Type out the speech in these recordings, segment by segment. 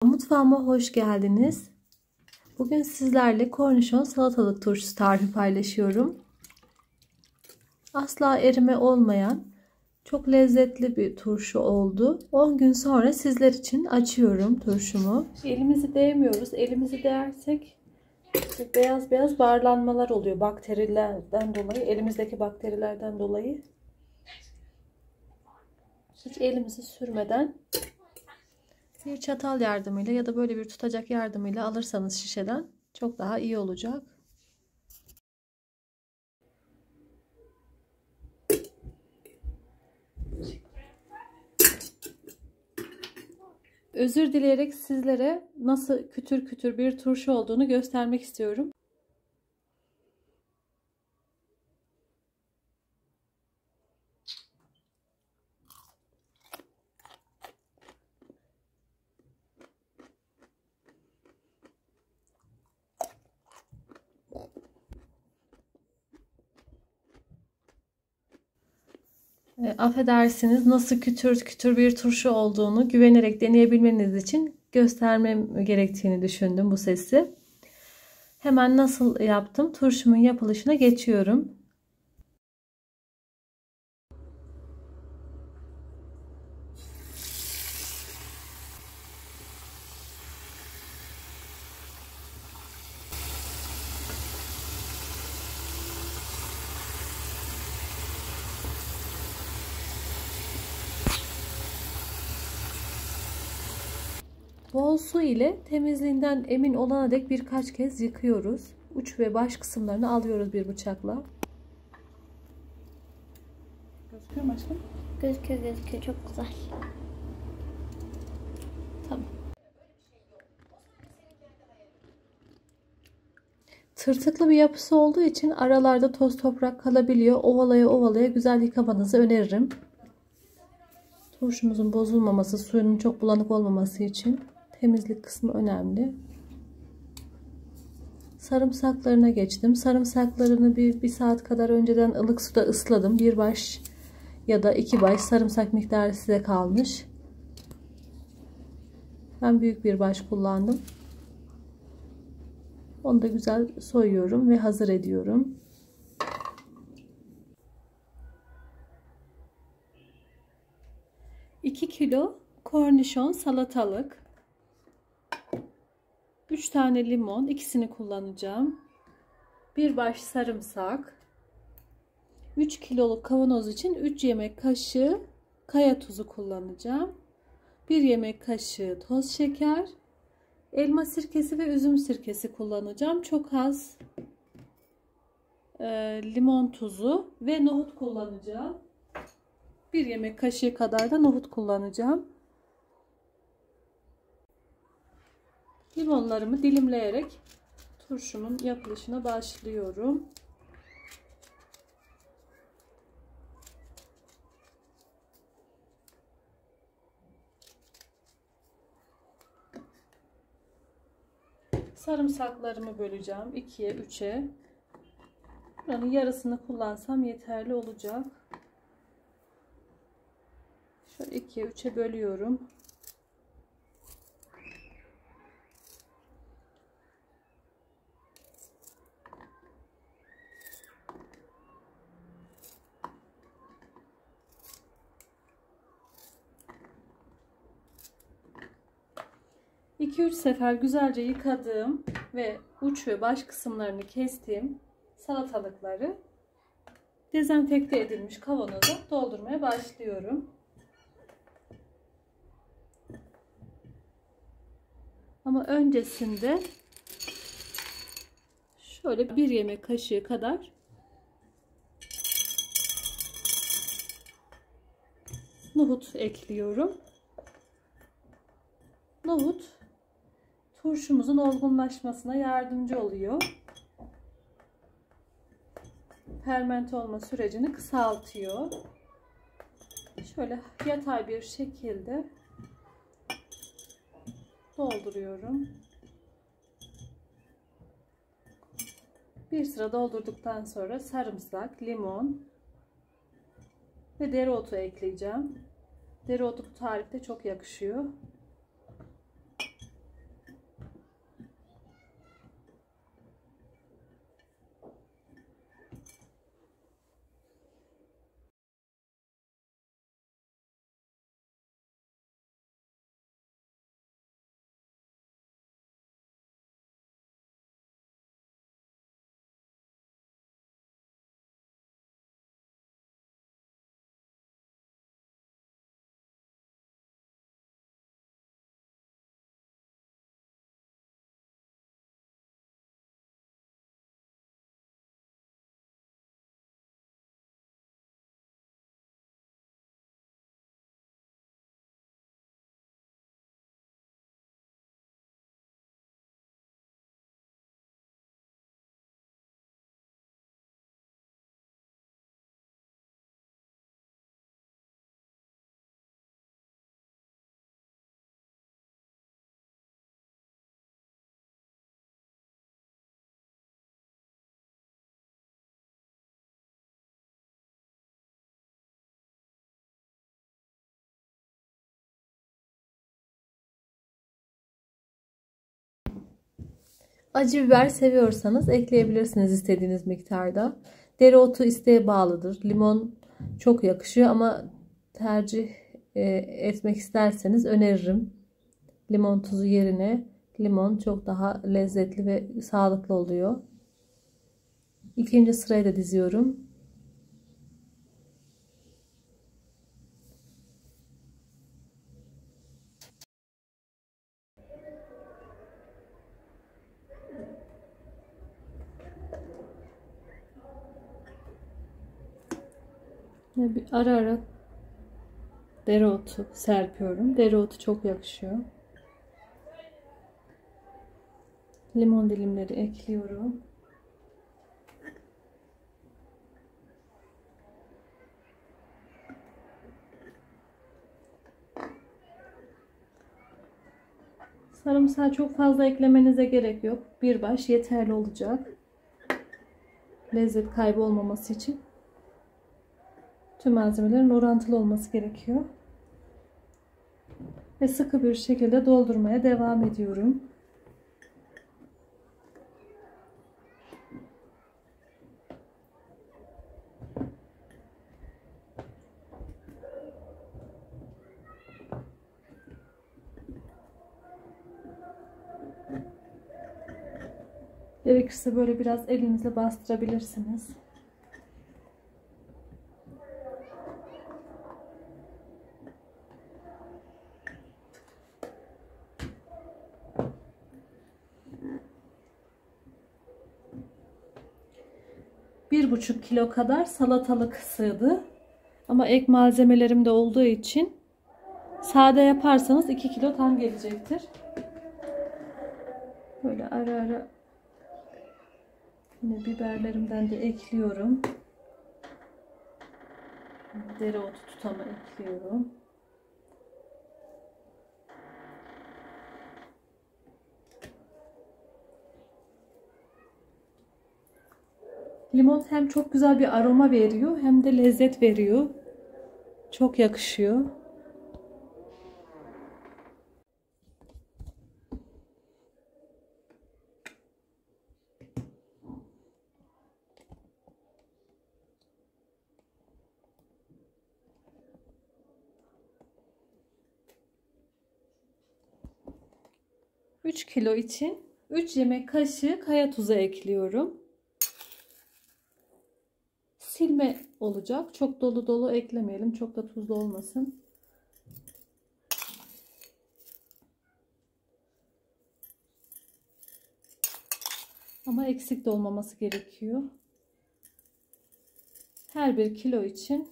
Mutfağıma hoş geldiniz. Bugün sizlerle kornişon salatalık turşusu tarifi paylaşıyorum. Asla erime olmayan çok lezzetli bir turşu oldu. 10 gün sonra sizler için açıyorum turşumu. Elimizi değmiyoruz. Elimizi değersek beyaz beyaz barlanmalar oluyor bakterilerden dolayı, elimizdeki bakterilerden dolayı. Hiç elimizi sürmeden bir çatal yardımıyla ya da böyle bir tutacak yardımıyla alırsanız şişeden çok daha iyi olacak. Özür dileyerek sizlere nasıl kütür kütür bir turşu olduğunu göstermek istiyorum. Affedersiniz, nasıl kütür kütür bir turşu olduğunu güvenerek deneyebilmeniz için göstermem gerektiğini düşündüm bu sesi. Hemen nasıl yaptım? Turşumun yapılışına geçiyorum. Bol su ile temizliğinden emin olana dek birkaç kez yıkıyoruz. Uç ve baş kısımlarını alıyoruz bir bıçakla. Gözüküyor mu aşkım? Gözüküyor. Çok güzel. Tamam. Tırtıklı bir yapısı olduğu için aralarda toz toprak kalabiliyor. Ovalaya ovalaya güzel yıkamanızı öneririm. Turşumuzun bozulmaması, suyunun çok bulanık olmaması için temizlik kısmı önemli. Sarımsaklarına geçtim. Sarımsaklarını bir saat kadar önceden ılık suda ısladım. Bir baş ya da 2 baş sarımsak miktarı size kalmış. Ben büyük bir baş kullandım. Onu da güzel soyuyorum ve hazır ediyorum. $2 kilo kornişon salatalık, 3 tane limon, ikisini kullanacağım. Bir baş sarımsak, 3 kiloluk kavanoz için 3 yemek kaşığı kaya tuzu kullanacağım. 1 yemek kaşığı toz şeker, elma sirkesi ve üzüm sirkesi kullanacağım. Çok az limon tuzu ve nohut kullanacağım. 1 yemek kaşığı kadar da nohut kullanacağım. Limonlarımı dilimleyerek turşumun yapılışına başlıyorum. Sarımsaklarımı böleceğim 2'ye 3'e. Buranın yarısını kullansam yeterli olacak. Şöyle 2'ye 3'e bölüyorum. İki üç sefer güzelce yıkadığım ve uç ve baş kısımlarını kestiğim salatalıkları dezenfekte edilmiş kavanoza doldurmaya başlıyorum. Ama öncesinde şöyle 1 yemek kaşığı kadar nohut ekliyorum. Nohut turşumuzun olgunlaşmasına yardımcı oluyor. Fermente olma sürecini kısaltıyor. Şöyle yatay bir şekilde dolduruyorum. Bir sıra doldurduktan sonra sarımsak, limon ve dereotu ekleyeceğim. Dereotu bu tarifte çok yakışıyor. Acı biber seviyorsanız ekleyebilirsiniz istediğiniz miktarda. Dereotu isteğe bağlıdır. Limon çok yakışıyor ama tercih etmek isterseniz öneririm. Limon tuzu yerine limon çok daha lezzetli ve sağlıklı oluyor. İkinci sırayı da diziyorum. Bir ara ara dereotu serpiyorum. Dereotu çok yakışıyor. Limon dilimleri ekliyorum. Sarımsağı çok fazla eklemenize gerek yok. Bir baş yeterli olacak. Lezzet kaybı olmaması için tüm malzemelerin orantılı olması gerekiyor. Ve sıkı bir şekilde doldurmaya devam ediyorum. Gerekirse böyle biraz elinizle bastırabilirsiniz. Bir buçuk kilo kadar salatalık sığdı. Ama ek malzemelerim de olduğu için sade yaparsanız 2 kilo tam gelecektir. Böyle ara ara yine biberlerimden de ekliyorum. Dereotu tutamı ekliyorum. Limon hem çok güzel bir aroma veriyor hem de lezzet veriyor. Çok yakışıyor. Üç kilo için 3 yemek kaşığı kaya tuzu ekliyorum. Silme olacak. Çok dolu dolu eklemeyelim. Çok da tuzlu olmasın. Ama eksik de olmaması gerekiyor. Her bir kilo için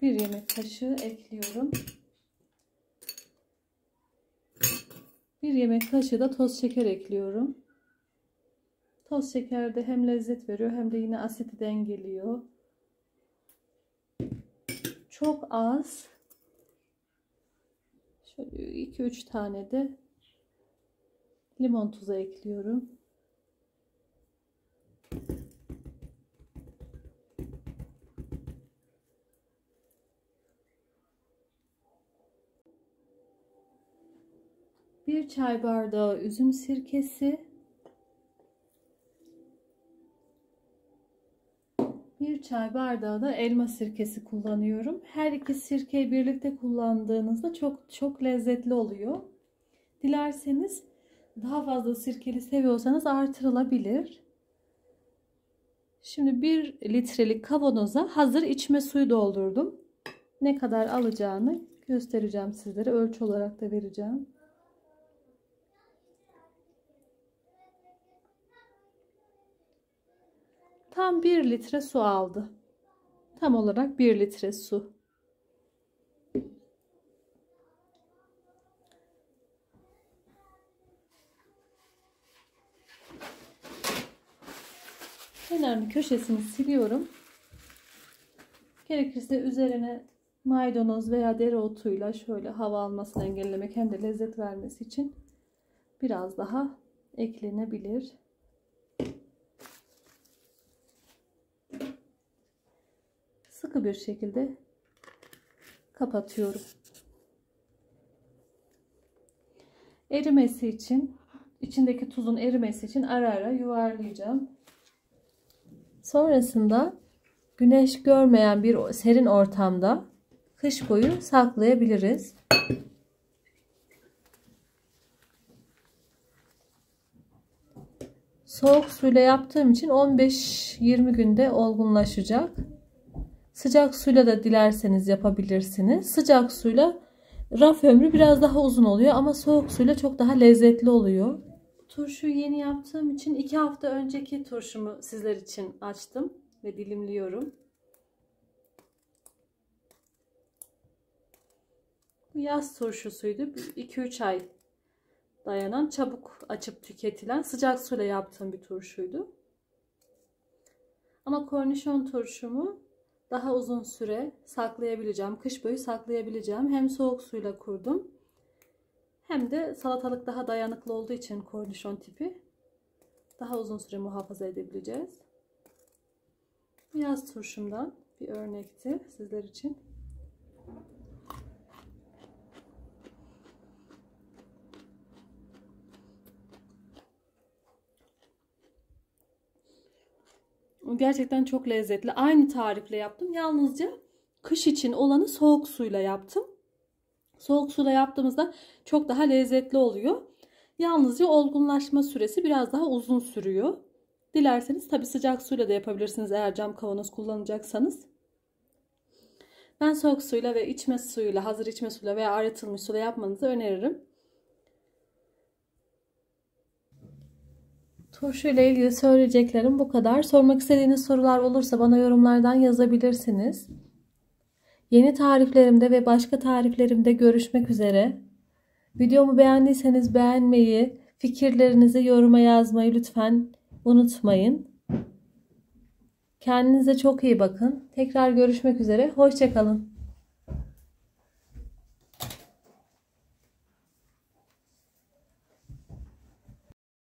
1 yemek kaşığı ekliyorum. 1 yemek kaşığı da toz şeker ekliyorum. Toz şeker de hem lezzet veriyor hem de yine asiti dengeliyor. Çok az. Şöyle 2-3 tane de limon tuzu ekliyorum. Bir çay bardağı üzüm sirkesi. 1 çay bardağı da elma sirkesi kullanıyorum. Her iki sirkeyi birlikte kullandığınızda çok lezzetli oluyor. Dilerseniz daha fazla sirkeli seviyorsanız artırılabilir. Şimdi 1 litrelik kavanoza hazır içme suyu doldurdum. Ne kadar alacağını göstereceğim sizlere. Ölçü olarak da vereceğim. Tam 1 litre su aldı. Tam olarak 1 litre su. Kenarını köşesini siliyorum. Gerekirse üzerine maydanoz veya dereotuyla şöyle hava almasını engellemek hem de lezzet vermesi için biraz daha eklenebilir. Sıkı bir şekilde kapatıyorum. Erimesi için içindeki tuzun erimesi için ara ara yuvarlayacağım. Sonrasında güneş görmeyen bir serin ortamda kış boyu saklayabiliriz. Soğuk suyla yaptığım için 15-20 günde olgunlaşacak. Sıcak suyla da dilerseniz yapabilirsiniz. Sıcak suyla raf ömrü biraz daha uzun oluyor ama soğuk suyla çok daha lezzetli oluyor. Turşuyu yeni yaptığım için 2 hafta önceki turşumu sizler için açtım ve dilimliyorum. Bu yaz turşusuydu. 2-3 ay dayanan, çabuk açıp tüketilen, sıcak suyla yaptığım bir turşuydu. Ama kornişon turşumu daha uzun süre saklayabileceğim, kış boyu saklayabileceğim. Hem soğuk suyla kurdum, hem de salatalık daha dayanıklı olduğu için kornişon tipi daha uzun süre muhafaza edebileceğiz. Bu yaz turşumdan bir örnekti sizler için. Gerçekten çok lezzetli. Aynı tarifle yaptım. Yalnızca kış için olanı soğuk suyla yaptım. Soğuk suyla yaptığımızda çok daha lezzetli oluyor. Yalnızca olgunlaşma süresi biraz daha uzun sürüyor. Dilerseniz tabi sıcak suyla da yapabilirsiniz eğer cam kavanoz kullanacaksanız. Ben soğuk suyla ve içme suyuyla, hazır içme suyuyla veya arıtılmış suyla yapmanızı öneririm. Turşu ile ilgili söyleyeceklerim bu kadar. Sormak istediğiniz sorular olursa bana yorumlardan yazabilirsiniz. Yeni tariflerimde ve başka tariflerimde görüşmek üzere. Videomu beğendiyseniz beğenmeyi, fikirlerinizi yoruma yazmayı lütfen unutmayın. Kendinize çok iyi bakın. Tekrar görüşmek üzere. Hoşça kalın.